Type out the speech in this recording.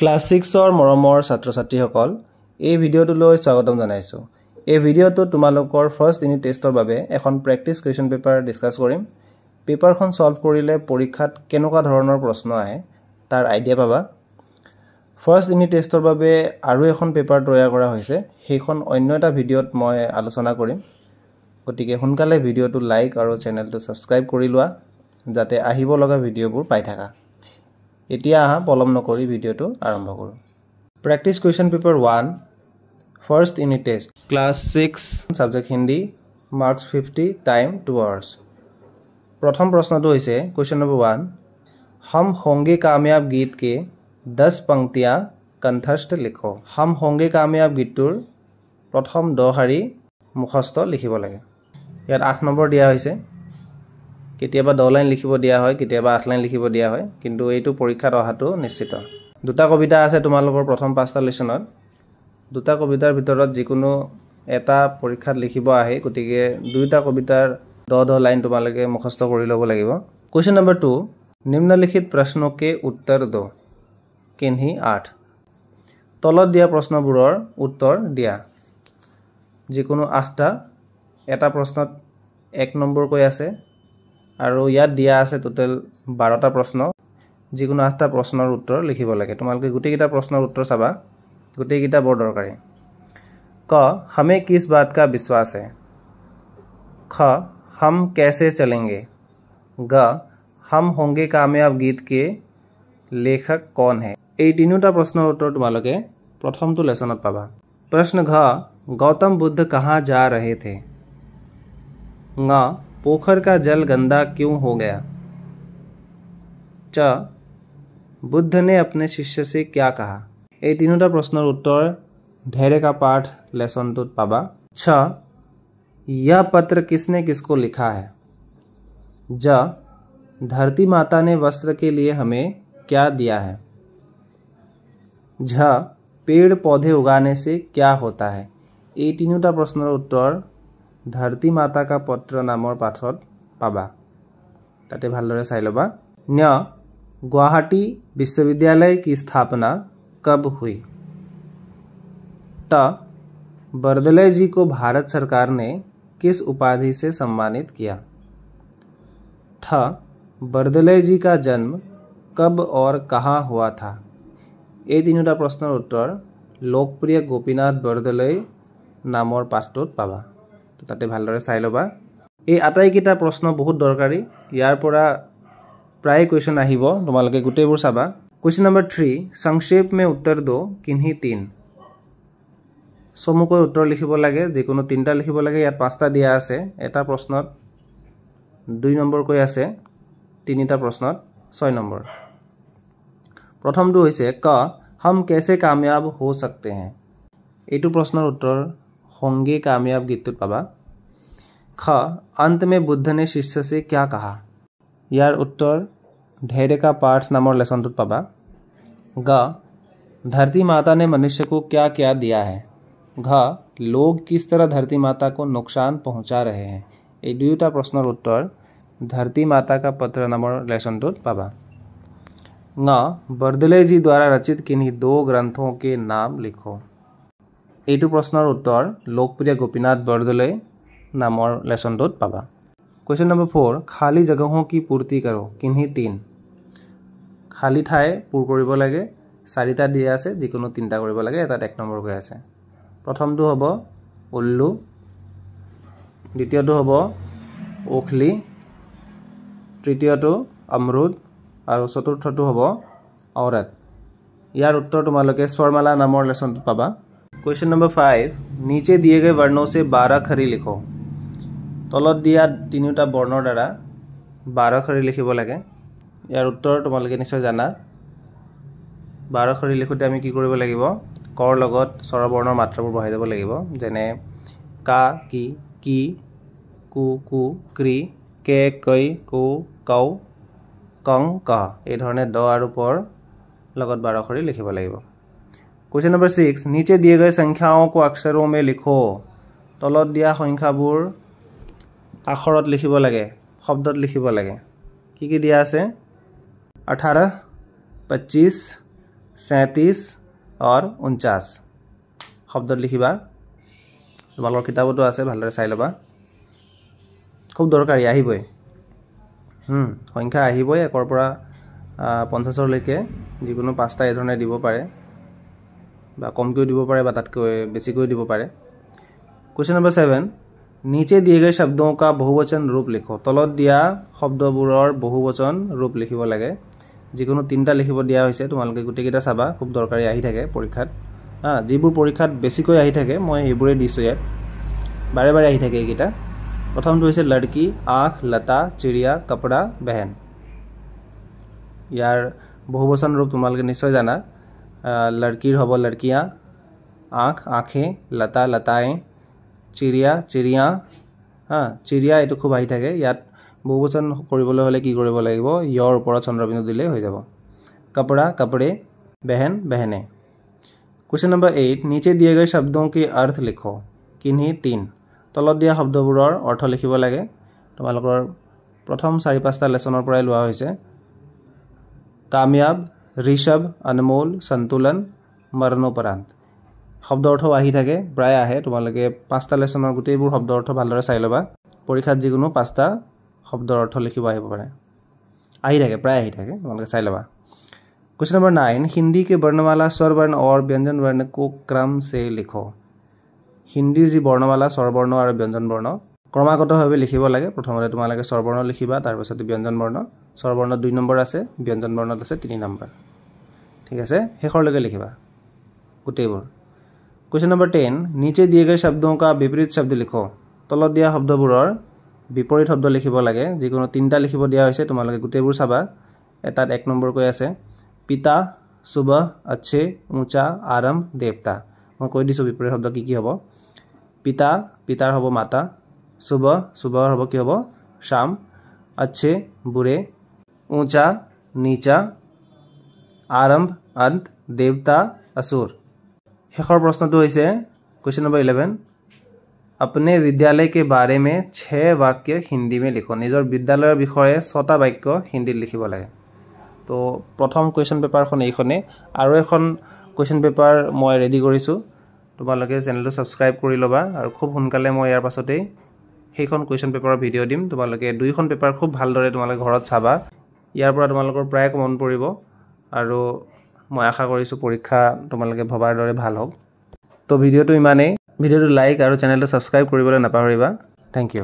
Class 6 মৰমৰ ছাত্ৰ-ছাত্ৰীসকল এই ভিডিঅ'টোলৈ স্বাগতম জনাইছো। এই ভিডিঅ'টো তোমালোকৰ ফাৰ্ষ্ট ইউনিট টেষ্টৰ বাবে এখন প্ৰেক্টিস কুৱেশ্যন পেপাৰ ডিসকাস কৰিম। পেপাৰখন সলভ কৰিলে পৰীক্ষাত কেনেকুৱা ধৰণৰ প্ৰশ্ন আহে তাৰ আইডিয়া পাবা। ফাৰ্ষ্ট ইউনিট টেষ্টৰ বাবে আৰু এখন পেপাৰ তৈয়াৰ কৰা হৈছে, সেইখন অন্য এটা ভিডিঅ'ত মই আলোচনা কৰিম। গতিকে সোনকালে ভিডিঅ'টো লাইক আৰু চেনেলটো সাবস্ক্ৰাইব কৰি লোৱা যাতে আহিব লগা ভিডিঅ'বোৰ পাই থাকা। এতিয়া আহা পলম নকৰি ভিডিঅ'টো আৰম্ভ কৰো। Practice question paper 1 first unit test class 6 subject Hindi marks 50 time 2 আৱাৰ্স। प्रथम प्रश्न तो হৈছে क्वेश्चन नंबर 1 हम होंगे कामयाब गीत के 10 पंक्तियां कंठस्थ लिखो। हम होंगे कामयाब गीतটোৰ प्रथम 10 শাৰী মুখস্থ লিখিব লাগে। ইয়াত 8 নম্বৰ দিয়া হৈছে। কেতিয়াবা 10 লাইন লিখিব দিয়া হয়, কেতিয়াবা 8 লাইন লিখিব দিয়া হয়, কিন্তু এইটো পৰীক্ষাত অহাটো নিশ্চিত। দুটা কবিতা আছে তোমালোকৰ প্ৰথম 5টা লেসনত। দুটা কবিতাৰ ভিতৰত যিকোনো এটা পৰীক্ষাত লিখিব আহে, গতিকে দুইটা কবিতাৰ 10 লাइन तुम्हारे मुखस्त कर लब लगे। क्वेश्चन नंबर 2 निम्नलिखित प्रश्नों के उत्तर दो। किन्ही 8 तलत दिया प्रश्नबोৰৰ उत्तर दिया। जिकोनो 8टा এটা প্ৰশ্নত 1 নম্বৰ কৈ আছে আৰু ইয়াত দিয়া আছে টোটাল 12টা প্ৰশ্ন। जिकोनो 8টা প্ৰশ্নৰ উত্তৰ লিখিব লাগে। তোমালোকে গুটেকিটা প্ৰশ্নৰ উত্তৰ চাবা, গুটেকিটা বৰ দৰকাৰী। क हमें किस बात का विश्वास है। ख हम कैसे चलेंगे। ग हम होंगे कामयाब गीत के लेखक कौन है। এই তিনিটা প্ৰশ্নৰ উত্তৰ তোমালোকে প্ৰথমটো লেসনত পাবা। प्रश्न घ गौतम बुद्ध कहाँ जा रहे थे। ङ पोखर का जल गंदा क्यों हो गया। च बुद्ध ने अपने शिष्य से क्या कहा। এই তিনিটা প্ৰশ্নৰ উত্তৰ ढेरे का पाठ লেসনটোত পাবা। छ यह पत्र किसने किसको लिखा है। ज धरती माता ने वस्त्र के लिए हमें क्या दिया है। झ पेड़ पौधे उगाने से क्या होता है। এই তিনিটা প্ৰশ্নৰ উত্তৰ धरती माता का पत्र नाমৰ পাঠত পাবা, তাতে ভালদৰে চাই লবা। न्य गुवाहाटी विश्वविद्यालय की स्थापना कब हुई। ट बर्दले जी को भारत सरकार ने किस उपाधि से सम्मानित किया। ठ बर्दले जी का जन्म कब और कहाँ हुआ था। এই তিনিটা প্ৰশ্নৰ উত্তৰ লোকপ্ৰিয় গোপীনাথ বৰদলৈ নামৰ পাঠটোত পাবা, তাতে ভালদৰে চাই লবা। এই আটাইকেইটা প্ৰশ্ন বহুত দৰকাৰী, ইয়াৰ পৰা প্ৰায় क्वेश्चन আহিব, তোমালোকে গুটেইবোৰ চাবা। क्वेश्चन नंबर 3 संक्षेप में उत्तर दो किन्ही 3। চমুকৈ উত্তৰ লিখিব লাগে, যিকোনো 3টা লিখিব লাগে। ইয়াত 5টা দিয়া আছে, এটা প্ৰশ্নত 2 নম্বৰ কৈ আছে, 3টা প্ৰশ্নত 6 নম্বৰ। প্ৰথমটো হৈছে ক हम कैसे कामयाब हो सकते हैं। এইটো প্ৰশ্নৰ উত্তৰ होंगे कामयाब গীতটোত পাবা। ख अंत में बुद्ध ने शिष्य से क्या कहा। ইয়াৰ উত্তৰ ढेरे का पाठ नाমৰ লেসনটোত পাবা। ग धरती माता ने मनुष्य को क्या क्या दिया है। घ लोग किस तरह धरती माता को नुकसान पहुंचा रहे हैं। এই দুইটা প্ৰশ্নৰ উত্তৰ धरती माता का पत्र नाমৰ লেসনটোত পাবা। ङ बर्दले जी द्वारा रचित किन्हीं 2 ग्रंथों के नाम लिखो। এইটো প্ৰশ্নৰ উত্তৰ लोकप्रिय गोपीनाथ बरदলৈ नाমৰ লেসনটোত পাবা। क्वेश्चन नंबर 4 खाली जगहों की पूर्ति करो किन्हीं 3। खाली ঠাই পূৰ কৰিব লাগে, 4টা দিয়া আছে, যিকোনো 3টা কৰিব লাগে, এটাত 1 নম্বৰ কৈ আছে। প্ৰথমটো হ'ব উল্লু, দ্বিতীয়টো হ'ব ওখলি, তৃতীয়টো অমৰুদ আৰু চতুৰ্থটো হ'ব औरत। ইয়াৰ উত্তৰ তোমালোকে स्वरमाला নামৰ লেসনটো পাবা। क्वेश्चन नंबर 5 नीचे दिए गए वर्णों से 12 खरी लिखो। তলত দিয়া তিনিটা বৰ্ণৰ দ্বাৰা 12 খৰি লিখিব লাগে। ইয়াৰ উত্তৰ তোমালোকে নিশ্চয় জানা। 12 খৰি লিখোতে আমি কি কৰিব লাগিব, কৰ লগত স্বৰবৰ্ণৰ মাত্ৰাবোৰ বহাই যাব লাগিব, যেনে কা কি কি কু কু ক্ৰি কে কৈ কু কৌ কং ক, এই ধৰণে দ আৰু পৰ লগত 12 খৰি লিখিব লাগিব। क्वेश्चन नंबर 6 नीचे दिए गए संख्याओं को अक्षरों में लिखो। তলত দিয়া সংখ্যাবোৰ আখৰত লিখিব লাগে, শব্দত লিখিব লাগে। কি কি দিয়া আছে 18 25 37 और 49 শব্দত লিখিবা তোমালোকৰ কিতাপতো আছে ভালদৰে চাই লবা খুব দৰকাৰী আহিবই সংখ্যা আহিবই 1 ৰ পৰা 50 লৈকে যিকোনো পাঁচটা এই ধৰণে দিব পাৰে বা কমকৈ দিব পাৰে বা তাতকৈ বেছিকৈ দিব পাৰে क्वेश्चन नंबर 7 नीचे दिए गए शब्दों का बहुवचन रूप लिखो तলত দিয়া শব্দবোৰৰ বহুবচন ৰূপ লিখিব লাগে যিকোনো তিনটা লিখিব দিয়া হৈছে তোমালোকে গুটেকিটা চাবা খুব দৰকাৰী আহি থাকে পৰীক্ষাত যিবোৰ পৰীক্ষাত বেছিকৈ আহি থাকে মই এইবোৰে দিছো ইয়াত বাৰে বাৰে আহি থাকে এইকিটা প্ৰথমটো হৈছে লড়কি আঁখ লতা চিড়িয়া কপড়া बहन ইয়াৰ বহুবচন ৰূপ তোমালোকে নিশ্চয় জানা लड़कीर হব लड़कियां आँख आँखें लता लताएं चिड़िया चिड़िया चिड़िया एटु खूब आहि থাকে ইয়াত বহুবচন কৰিবলৈ হলে কি কৰিব লাগিব ইয়ৰ ওপৰত চন্দ্ৰবিন্দু দিলে হৈ যাব कपड़ा कपड़े बहन बहने क्वेश्चन नंबर 8 नीचे दिए गए शब्दों के अर्थ लिखो किन्हीं 3 তলত দিয়া শব্দবোৰৰ অৰ্থ লিখিব লাগে তোমালোকৰ প্ৰথম 4-5টা লেসনৰ পৰাই লোৱা হৈছে कामयाब ऋषभ अनमोल संतुलन मरणोपरांत শব্দ অৰ্থ আহি থাকে প্ৰায় আহে তোমালোকে 5টা লেসনৰ গুটেইবোৰ শব্দ অৰ্থ ভালদৰে চাই লবা পৰীক্ষাত যিকোনো 5টা শব্দৰ অৰ্থ লিখিব আহিব পাৰে আহি থাকে প্ৰায় আহি থাকে তোমালোকে চাই লবা क्वेश्चन नंबर 9 हिंदी के वर्णमाला स्वर वर्ण और व्यंजन वर्ण को क्रम से लिखो हिंदी जी वर्णमाला स्वर वर्ण और व्यंजन वर्ण क्रमागतভাৱে লিখিব লাগে প্ৰথমতে তোমালোকে স্বৰ বৰ্ণ লিখিবা তাৰ পিছত ব্যঞ্জন বৰ্ণ স্বৰ বৰ্ণ 2 নম্বৰ আছে ব্যঞ্জন বৰ্ণত আছে 3 নম্বৰ ঠিক আছে হেখৰলৈকে লিখিবা গুটেইবোৰ क्वेश्चन नंबर 10 नीचे दिए गए शब्दों का विपरीत शब्द लिखो তলত দিয়া শব্দবোৰৰ বিপৰীত শব্দ লিখিব লাগে যিকোনো তিনটা লিখিব দিয়া হৈছে তোমালোকে গুটেইবোৰ চাবা এটাত 1 নম্বৰ কৈ আছে পিতা सुबह अच्छे ऊंचा आरंभ देवता মই কৈ দিছো বিপৰীত শব্দ কি কি হ'ব পিতা পিতাৰ হ'ব মাতা सुबह सुबह হব কি হব शाम अच्छे बुरे ऊंचा नीचा आरंभ अंत देवता असुर हेखर प्रश्नটো হৈছে क्वेश्चन नंबर 11 अपने विद्यालय के बारे में 6 वाक्य हिंदी में लिखो নিজৰ বিদ্যালয়ৰ বিষয়ে 6টা বাক্য হিন্দীত লিখিব লাগে তো প্ৰথম কোৱেশ্চন পেপাৰখন এইখনে আৰু এখন কোৱেশ্চন পেপাৰ মই ৰেডি কৰিছো তোমালোকে চেনেলটো সাবস্ক্ৰাইব কৰি লবা আৰু খুব সোনকালে মই ইয়াৰ পাছতে সেইখন কোৱেশ্চন পেপাৰৰ ভিডিও দিম তোমালোকে দুইখন পেপাৰ খুব ভালদৰে তোমালোকে ঘৰত চাবা ইয়াৰ পৰা তোমালোকৰ প্ৰায় কমন পৰিব আৰু মই আশা কৰিছো পৰীক্ষা তোমালোকে ভবাৰ দৰে ভাল হ'ব তো ভিডিওটো ইমানেই ভিডিওটো লাইক আৰু চেনেলটো সাবস্ক্ৰাইব কৰিবলৈ নাপাহৰিবা থ্যাংক ইউ